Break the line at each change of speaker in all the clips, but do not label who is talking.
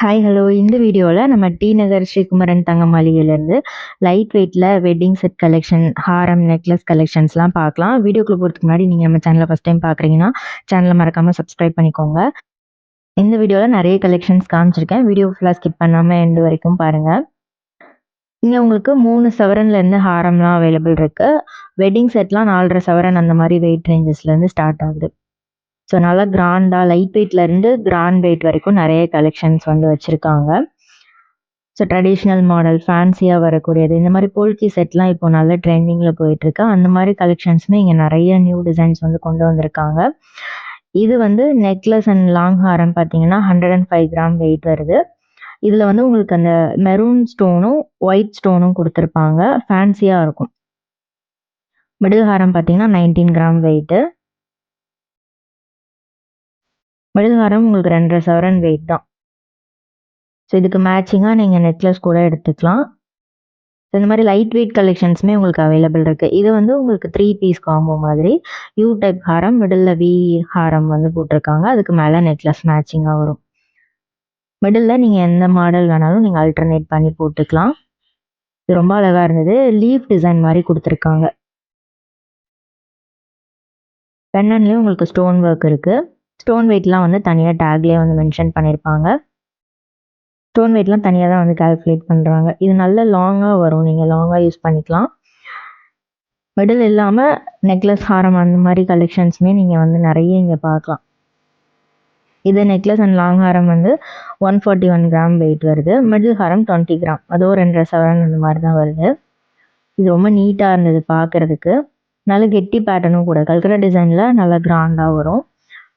Hi, hello. இந்த வீடியோல நம்ம டி நகர் ஸ்ரீகுமரன் தங்க மாளிகையிலேருந்து லைட் வெயிட்ல வெட்டிங் செட் கலெக்ஷன், ஹாரம், நெக்லஸ் கலெக்ஷன்ஸ்லாம் பார்க்கலாம். வீடியோக்குள்ள போறதுக்கு முன்னாடி நீங்க நம்ம சேனல ஃபர்ஸ்ட் டைம் பார்க்குறீங்கன்னா, சேனல மறக்காம சப்ஸ்கிரைப் பண்ணிக்கோங்க. இந்த வீடியோல நெறைய கலெக்ஷன்ஸ் காமிச்சிருக்கேன். வீடியோ ஃபுல்லா ஸ்கிப் பண்ணாம எண்ட் வரைக்கும் பாருங்க. இங்க உங்களுக்கு 3 சவரன்லேருந்து ஹாரம்லாம் அவைலபிள் இருக்கு. வெட்டிங் செட்லாம் 4 1/2 சவரன் அந்த மாரி வெயிட் ரேஞ்சஸ்லேருந்து ஸ்டார்ட் ஆகுது. ஸோ நல்லா கிராண்டா லைட் வெயிட்லேருந்து கிராண்ட் வெயிட் வரைக்கும் நெறைய கலெக்ஷன்ஸ் வந்து வச்சிருக்காங்க. ஸோ ட்ரெடிஷ்னல் மாடல், ஃபேன்சியா வரக்கூடியது. இந்த மாரி போல்கி செட்லாம் இப்போ நல்ல ட்ரெண்டிங்ல போயிட்டுருக்கு. அந்த மாரி கலெக்ஷன்ஸுமே இங்க நெறைய நியூ டிசைன்ஸ் வந்து கொண்டு வந்திருக்காங்க. இது வந்து நெக்லஸ் அண்ட் லாங் ஹாரம் பார்த்தீங்கன்னா, 105 கிராம் வெயிட் வருது. இதுல வந்து உங்களுக்கு அந்த மெரூன் ஸ்டோனும், ஒயிட் ஸ்டோனும் குடுத்துருப்பாங்க. ஃபேன்சியா இருக்கும். மிடில் ஹாரம் பார்த்தீங்கன்னா, 19 கிராம் வெயிட்டு. மிடில் ஹாரம் உங்களுக்கு 2 1/2 சவரன் வெயிட் தான். ஸோ இதுக்கு மேட்சிங்கா நீங்க நெக்லஸ் கூட எடுத்துக்கலாம். இந்த மாதிரி லைட் வெயிட் கலெக்ஷன்ஸுமே உங்களுக்கு அவைலபிள் இருக்கு. இது வந்து உங்களுக்கு 3 பீஸ் காம்போ மாதிரி. யூ டைப் ஹாரம், மிடில்ல வி ஹாரம் வந்து போட்டிருக்காங்க. அதுக்கு மேல நெக்லஸ் மேட்சிங்கா வரும். மிடில்ல நீங்க எந்த மாடல் வேணாலும் நீங்க அல்டர்னேட் பண்ணி போட்டுக்கலாம். இது ரொம்ப அழகா இருந்தது. லீஃப் டிசைன் மாதிரி குடுத்துருக்காங்க. பெண்டன்ட்லயும் உங்களுக்கு ஸ்டோன் ஒர்க் இருக்கு. ஸ்டோன் வெயிட்லாம் வந்து தனியா டேக்லயே வந்து மென்ஷன் பண்ணியிருப்பாங்க. ஸ்டோன் வெயிட்லாம் தனியா தான் வந்து கால்குலேட் பண்றாங்க. இது நல்ல லாங்கா வரும். நீங்க லாங்கா யூஸ் பண்ணிக்கலாம். மிடில் இல்லாம நெக்லஸ், ஹாரம் அந்த மாதிரி கலெக்ஷன்ஸுமே நீங்க வந்து நெறைய இங்க பார்க்கலாம். இது நெக்லஸ் அண்ட் லாங் ஹாரம் வந்து 141 கிராம் வெயிட் வருது. மிடில் ஹாரம் 20 கிராம். அதுவும் 2 1/2 சவரன் அந்த மாதிரி தான் வருது. இது ரொம்ப நீட்டா இருந்தது பார்க்கறதுக்கு. நல்ல கெட்டி பேட்டர்னும் கூட. கல்கட்டா டிசைன்ல நல்லா கிராண்டா வரும்.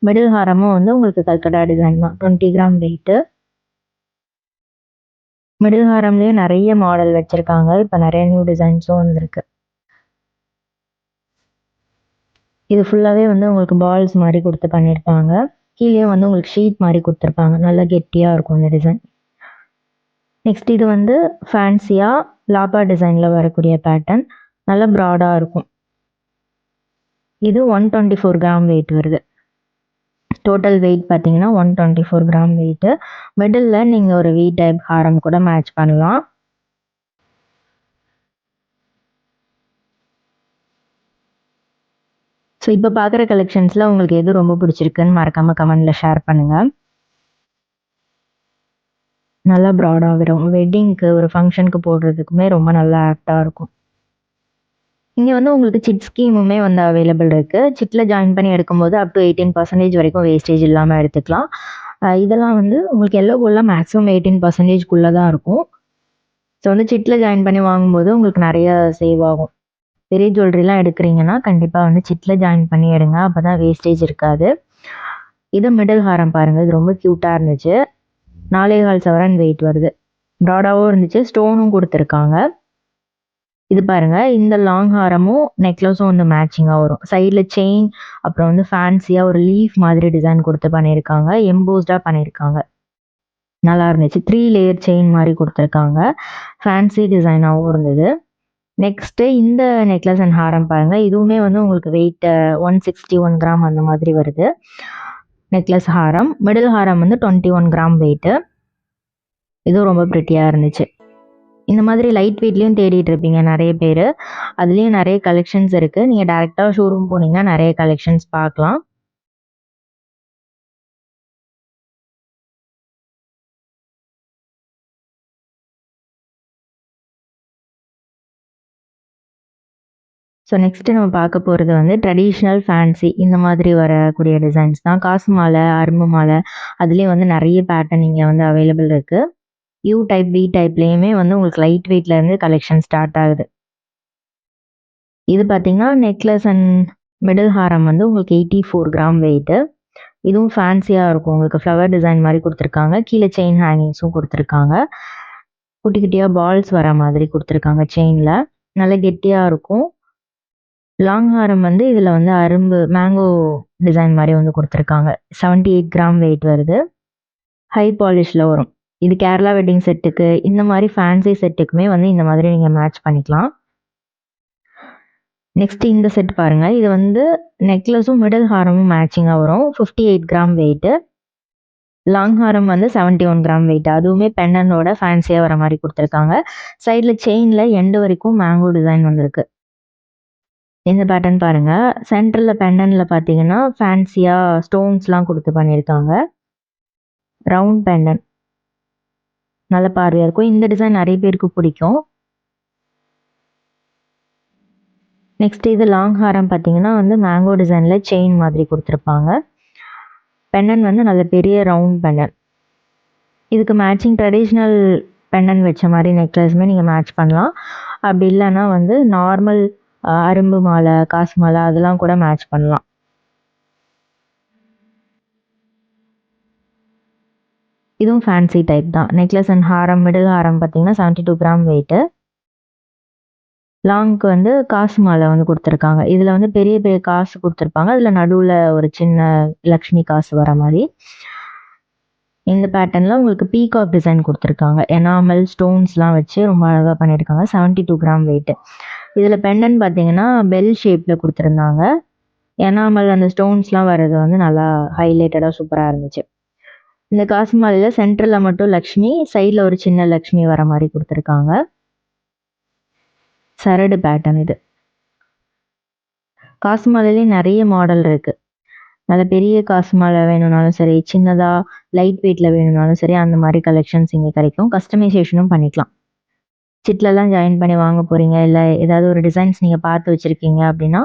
மிடில் ஹாரமும் வந்து உங்களுக்கு கல்கட்டா டிசைன் தான். 20 கிராம் வெயிட்டு. மிடில் ஹாரம்லயே நெறைய மாடல் வச்சிருக்காங்க. இப்ப நெறைய நியூ டிசைன்ஸும் வந்திருக்கு. இது ஃபுல்லாவே வந்து உங்களுக்கு பால்ஸ் மாரி குடுத்து பண்ணியிருப்பாங்க. கீழயும் வந்து உங்களுக்கு ஷீட் மாரி குடுத்துருப்பாங்க. நல்லா கெட்டியா இருக்கும் இந்த டிசைன். நெக்ஸ்ட் இது வந்து ஃபேன்சியா லாப்பா டிசைன்ல வரக்கூடிய பேட்டர்ன். நல்லா ப்ராடா இருக்கும். இது 124 கிராம் வெயிட் வருது. டோட்டல் வெயிட் பார்த்தீங்கன்னா 124 கிராம் வெயிட்டு. மிடில்ல நீங்க ஒரு வி டைப் ஹாரம் கூட மேட்ச் பண்ணலாம். ஸோ இப்போ பார்க்குற கலெக்ஷன்ஸ்ல உங்களுக்கு எது ரொம்ப பிடிச்சிருக்குன்னு மறக்காம கமெண்ட்ல ஷேர் பண்ணுங்க. நல்லா ப்ராடா வரும். வெட்டிங்க்கு ஒரு ஃபங்ஷனுக்கு போடுறதுக்குமே ரொம்ப நல்லா ஆப்ட்டா இருக்கும். இங்க வந்து உங்களுக்கு சிட் ஸ்கீமுமே வந்து அவைலபிள் இருக்கு. சிட்ல ஜாயின் பண்ணி எடுக்கும்போது அப் டு 18% வரைக்கும் வேஸ்டேஜ் இல்லாம எடுத்துக்கலாம். இதெல்லாம் வந்து உங்களுக்கு எல்லோ கோல்ட்லாம் மேக்ஸிமம் 18%க்குள்ள தான் இருக்கும். ஸோ வந்து சிட்ல ஜாயின் பண்ணி வாங்கும்போது உங்களுக்கு நெறைய சேவ் ஆகும். பெரிய ஜுவல்லரிலாம் எடுக்கிறீங்கன்னா, கண்டிப்பா வந்து சிட்ல ஜாயின் பண்ணி எடுங்க. அப்பதான் வேஸ்டேஜ் இருக்காது. இது மிடில் ஹாரம் பாருங்க. இது ரொம்ப கியூட்டா இருந்துச்சு. 4 1/4 சவரன் வெயிட் வருது. ப்ராடாவும் இருந்துச்சு. ஸ்டோனும் குடுத்துருக்காங்க. இது பாருங்க. இந்த லாங் ஹாரமும், நெக்லஸும் வந்து மேட்சிங்கா வரும். சைடுல செயின், அப்புறம் வந்து ஃபேன்சியா ஒரு லீஃப் மாதிரி டிசைன் குடுத்து பண்ணியிருக்காங்க. எம்போஸ்டா பண்ணியிருக்காங்க. நல்லா இருந்துச்சு. 3 லேயர் செயின் மாரி குடுத்துருக்காங்க. ஃபேன்சி டிசைனாவும் இருந்தது. நெக்ஸ்ட்டு இந்த நெக்லஸ் அண்ட் ஹாரம் பாருங்க. இதுவுமே வந்து உங்களுக்கு வெயிட் 161 கிராம் அந்த மாதிரி வருது. நெக்லஸ் ஹாரம். மிடில் ஹாரம் வந்து 21 கிராம் வெயிட்டு. இதுவும் ரொம்ப பிரிட்டியா இருந்துச்சு. இந்த மாதிரி லைட் வெயிட்லயும் தேடிட்டு இருப்பீங்க நெறைய பேரு. அதுலயும் நெறைய கலெக்ஷன்ஸ் இருக்கு. நீங்க டைரக்ட்டா ஷோரூம் போனீங்கன்னா நெறைய கலெக்ஷன்ஸ் பார்க்கலாம். ஸோ நெக்ஸ்ட்டு நம்ம பார்க்க போறது வந்து ட்ரெடிஷ்னல் ஃபேன்சி இந்த மாதிரி வரக்கூடிய டிசைன்ஸ் தான். காசு மாலை, அரும்பு மாலை அதுலயும் வந்து நெறைய பேட்டர்ன் இங்க வந்து அவைலபிள் இருக்கு. யூ டைப், வி டைப்லயுமே வந்து உங்களுக்கு லைட் வெயிட்ல இருந்து கலெக்ஷன் ஸ்டார்ட் ஆகுது. இது பார்த்தீங்கன்னா, நெக்லஸ் அண்ட் மிடில் ஹாரம் வந்து உங்களுக்கு 84 கிராம் வெயிட்டு. இதுவும் ஃபேன்சியா இருக்கும். உங்களுக்கு ஃப்ளவர் டிசைன் மாரி குடுத்துருக்காங்க. கீழ செயின் ஹேங்கிங்ஸும் குடுத்துருக்காங்க. குட்டி குட்டியா பால்ஸ் வர மாதிரி குடுத்துருக்காங்க செயின்ல. நல்ல கெட்டியா இருக்கும். லாங் ஹாரம் வந்து இதுல வந்து அரும்பு மேங்கோ டிசைன் மாரி வந்து குடுத்துருக்காங்க. 78 கிராம் வெயிட் வருது. ஹை பாலிஷ்ல வரும். இது கேரளா வெட்டிங் செட்டுக்கு, இந்த மாரி ஃபேன்சி செட்டுக்குமே வந்து இந்த மாதிரி நீங்க மேட்ச் பண்ணிக்கலாம். நெக்ஸ்ட் இந்த செட் பாருங்க. இது வந்து நெக்லஸும், மிடில் ஹாரமும் மேட்சிங்கா வரும். 58 கிராம் வெயிட்டு. லாங் ஹாரம் வந்து 71 கிராம் வெயிட். அதுவுமே பெண்டனோட ஃபேன்சியாக வர மாதிரி கொடுத்துருக்காங்க. சைடில் செயினில் எண்டு வரைக்கும் மேங்கோ டிசைன் வந்திருக்கு. இந்த பேட்டர்ன் பாருங்க. சென்டரில் பெண்டன்ல பார்த்தீங்கன்னா ஃபேன்சியாக ஸ்டோன்ஸ்லாம் கொடுத்து பண்ணியிருக்காங்க. ரவுண்ட் பெண்டன் நல்ல பார்வையாக இருக்கும். இந்த டிசைன் நிறைய பேருக்கு பிடிக்கும். நெக்ஸ்ட் இது லாங் ஹாரம் பார்த்தீங்கன்னா வந்து மேங்கோ டிசைனில் செயின் மாதிரி கொடுத்துருப்பாங்க. பெண்டன் வந்து நல்ல பெரிய ரவுண்ட் பெண்டன். இதுக்கு மேட்சிங் ட்ரெடிஷ்னல் பெண்டன் வச்ச மாதிரி நெக்லஸுமே நீங்கள் மேட்ச் பண்ணலாம். அப்படி இல்லைன்னா வந்து நார்மல் அரும்பு மாலை, காசு மாலை அதெல்லாம் கூட மேட்ச் பண்ணலாம். இதுவும் ஃபேன்சி டைப் தான். நெக்லஸ் அண்ட் ஹாரம், மிடில் ஹாரம் பார்த்தீங்கன்னா 72 கிராம் வெயிட்டு. லாங்க்கு வந்து காசு மாலை வந்து கொடுத்துருக்காங்க. இதில் வந்து பெரிய பெரிய காசு கொடுத்துருப்பாங்க. அதில் நடுவில் ஒரு சின்ன லக்ஷ்மி காசு வர மாதிரி. இந்த பேட்டர்னில் உங்களுக்கு பீகாக் டிசைன் கொடுத்துருக்காங்க. எனாமல் ஸ்டோன்ஸ்லாம் வச்சு ரொம்ப அழகாக பண்ணியிருக்காங்க. 72 கிராம் வெயிட்டு. இதில் பெண்டன் பார்த்தீங்கன்னா பெல் ஷேப்பில் கொடுத்துருந்தாங்க. எனாமல் அந்த ஸ்டோன்ஸ்லாம் வர்றது வந்து நல்லா ஹைலைட்டடாக சூப்பராக இருந்துச்சு. இந்த காசு மாலையில் சென்டரில் மட்டும் லக்ஷ்மி, சைடில் ஒரு சின்ன லக்ஷ்மி வர மாதிரி கொடுத்துருக்காங்க. சரடு பேட்டர்ன் இது. காசு மாலையிலே நிறைய மாடல் இருக்குது. நல்ல பெரிய காசு மாலை வேணும்னாலும் சரி, சின்னதாக லைட் வெயிட்டில் வேணும்னாலும் சரி, அந்த மாதிரி கலெக்ஷன்ஸ் இங்கே கிடைக்கும். கஸ்டமைசேஷனும் பண்ணிக்கலாம். சிட்லலாம் ஜாயின் பண்ணி வாங்க போகிறீங்க, இல்லை ஏதாவது ஒரு டிசைன்ஸ் நீங்கள் பார்த்து வச்சுருக்கீங்க அப்படின்னா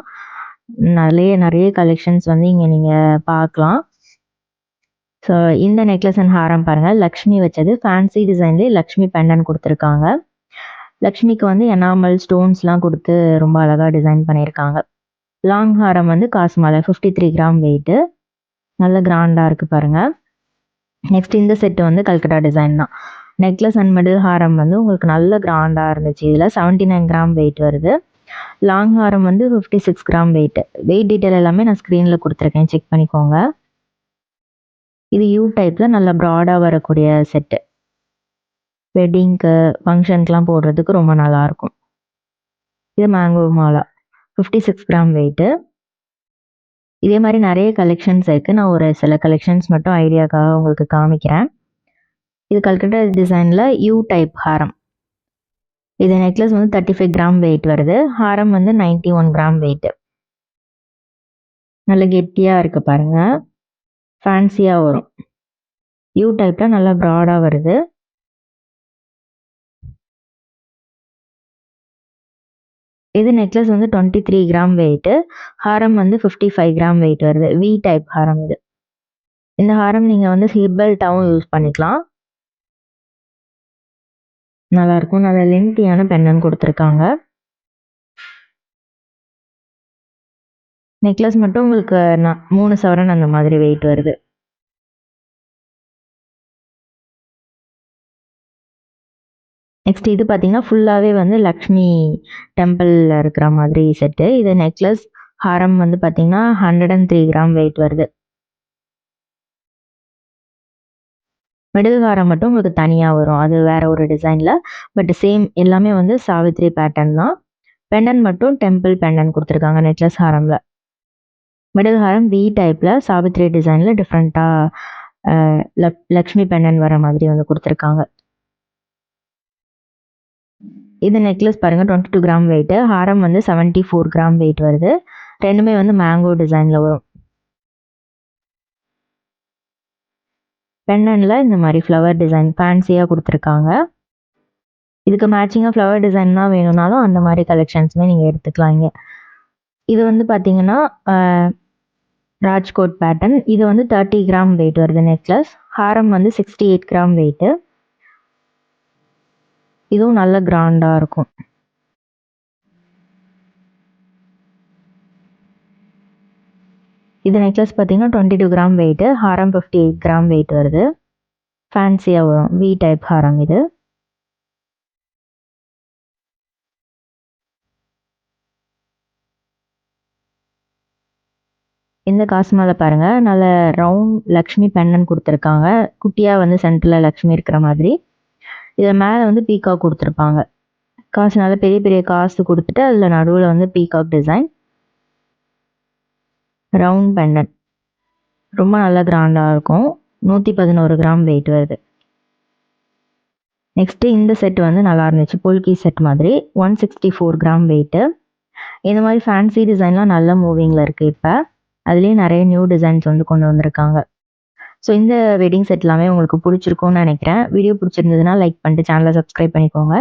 நிறைய கலெக்ஷன்ஸ் வந்து இங்கே நீங்கள் பார்க்கலாம். ஸோ இந்த நெக்லஸ் அண்ட் ஹாரம் பாருங்கள். லக்ஷ்மி வச்சது ஃபேன்சி டிசைன்லேயே லக்ஷ்மி பெண்டன் கொடுத்துருக்காங்க. லக்ஷ்மிக்கு வந்து எனாமல் ஸ்டோன்ஸ்லாம் கொடுத்து ரொம்ப அழகாக டிசைன் பண்ணியிருக்காங்க. லாங் ஹாரம் வந்து காசு மாலை 53 கிராம் வெயிட்டு. நல்ல கிராண்டாக இருக்குது பாருங்கள். நெக்ஸ்ட் இந்த செட்டு வந்து கல்கட்டா டிசைன் தான். நெக்லஸ் அண்ட் மிடில் ஹாரம் வந்து உங்களுக்கு நல்ல கிராண்டாக இருந்துச்சு. இதில் 79 கிராம் வெயிட் வருது. லாங் ஹாரம் வந்து 56 கிராம் வெயிட். வெயிட் டீட்டெயில் எல்லாமே நான் ஸ்க்ரீனில் கொடுத்துருக்கேன், செக் பண்ணிக்கோங்க. இது யூ டைப்பில் நல்ல ப்ராடாக வரக்கூடிய செட்டு. வெட்டிங்க்கு ஃபங்க்ஷனுக்குலாம் போடுறதுக்கு ரொம்ப நல்லாயிருக்கும். இது மேங்கோ மாலா 56 கிராம் வெயிட்டு. இதே மாதிரி நிறைய கலெக்ஷன்ஸ் இருக்குது. நான் ஒரு சில கலெக்ஷன்ஸ் மட்டும் ஐடியாக்காக உங்களுக்கு காமிக்கிறேன். இது கல்கட்டா டிசைனில் யூ டைப் ஹாரம். இது நெக்லஸ் வந்து 35 கிராம் வெயிட் வருது. ஹாரம் வந்து 91 கிராம் வெயிட்டு. நல்ல கெட்டியாக இருக்குது பாருங்கள். ஃபேன்சியாக வரும். யூ டைப்பில் நல்லா ப்ராடாக வருது. இது நெக்லஸ் வந்து 23 கிராம் வெயிட்டு. ஹாரம் வந்து 55 கிராம் வெயிட் வருது. வி டைப் ஹாரம் இது. இந்த ஹாரம் நீங்கள் வந்து ஹிப் பெல்ட்டாகவும் யூஸ் பண்ணிக்கலாம். நல்லாயிருக்கும். நல்ல லென்த்தியான பெண்டன் கொடுத்துருக்காங்க. நெக்லஸ் மட்டும் உங்களுக்கு 3 சவரன் அந்த மாதிரி வெயிட் வருது. நெக்ஸ்ட் இது பார்த்தீங்கன்னா ஃபுல்லாகவே வந்து லக்ஷ்மி டெம்பிளில் இருக்கிற மாதிரி செட்டு. இது நெக்லஸ் ஹாரம் வந்து பார்த்தீங்கன்னா 103 கிராம் வெயிட் வருது. மிடில் ஹாரம் மட்டும் உங்களுக்கு தனியாக வரும். அது வேற ஒரு டிசைனில். பட் சேம் எல்லாமே வந்து சாவித்ரி பேட்டர்ன் தான். பெண்டன் மட்டும் டெம்பிள் பெண்டன் கொடுத்துருக்காங்க நெக்லஸ் ஹாரமில். மிடில் ஹாரம் வி டைப்பில் சாவித்ரி டிசைனில் டிஃப்ரெண்ட்டாக லக்ஷ்மி பெண்டன் வர மாதிரி வந்து கொடுத்துருக்காங்க. இது நெக்லஸ் பாருங்கள் 22 கிராம் வெயிட்டு. ஹாரம் வந்து 74 கிராம் வெயிட் வருது. ரெண்டுமே வந்து மேங்கோ டிசைனில் வரும். பெண்டனில் இந்த மாதிரி ஃப்ளவர் டிசைன் ஃபேன்சியாக கொடுத்துருக்காங்க. இதுக்கு மேட்சிங்காக ஃப்ளவர் டிசைன் தான் வேணும்னாலும் அந்த மாதிரி கலெக்ஷன்ஸுமே நீங்கள் எடுத்துக்கலாம் இங்கே. இது வந்து பார்த்தீங்கன்னா ராஜ்கோட் பேட்டர்ன். இது வந்து 30 கிராம் வெயிட் வருது நெக்லஸ். ஹாரம் வந்து 68 கிராம் வெயிட்டு. இதுவும் நல்ல கிராண்டாக இருக்கும். இது நெக்லஸ் பார்த்தீங்கன்னா 22 கிராம் வெயிட்டு. ஹாரம் 58 கிராம் வெயிட் வருது. ஃபேன்சியாக வரும். வி டைப் ஹாரம் இது. இந்த காசு மாலை பாருங்கள். நல்ல ரவுண்ட் லக்ஷ்மி பெண்டன் கொடுத்துருக்காங்க. குட்டியாக வந்து சென்டரில் லக்ஷ்மி இருக்கிற மாதிரி. இதில் மேலே வந்து பீகாக் கொடுத்துருப்பாங்க. காசு நல்ல பெரிய பெரிய காசு கொடுத்துட்டு அதில் நடுவில் வந்து பீகாக் டிசைன். ரவுண்ட் பெண்டன் ரொம்ப நல்ல கிராண்டாக இருக்கும். 111 கிராம் வெயிட் வருது. நெக்ஸ்ட்டு இந்த செட் வந்து நல்லா இருந்துச்சு. பொல்கி செட் மாதிரி 164 கிராம் வெயிட்டு. இந்த மாதிரி ஃபேன்சி டிசைன்லாம் நல்ல மூவிங்கில் இருக்குது இப்போ. அதுலேயும் நிறைய நியூ டிசைன்ஸ் வந்து கொண்டு வந்திருக்காங்க. ஸோ இந்த வெட்டிங் செட் எல்லாமே உங்களுக்கு பிடிச்சிருக்கும்னு நினைக்கிறேன். வீடியோ பிடிச்சிருந்ததுன்னா லைக் பண்ணிட்டு சேனலை சப்ஸ்கிரைப் பண்ணிக்கோங்க.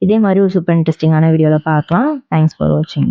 இதே மாதிரி ஒரு சூப்பர் இன்ட்ரெஸ்டிங்கான வீடியோவில் பார்க்கலாம். தேங்க்ஸ் ஃபார் வாட்சிங்.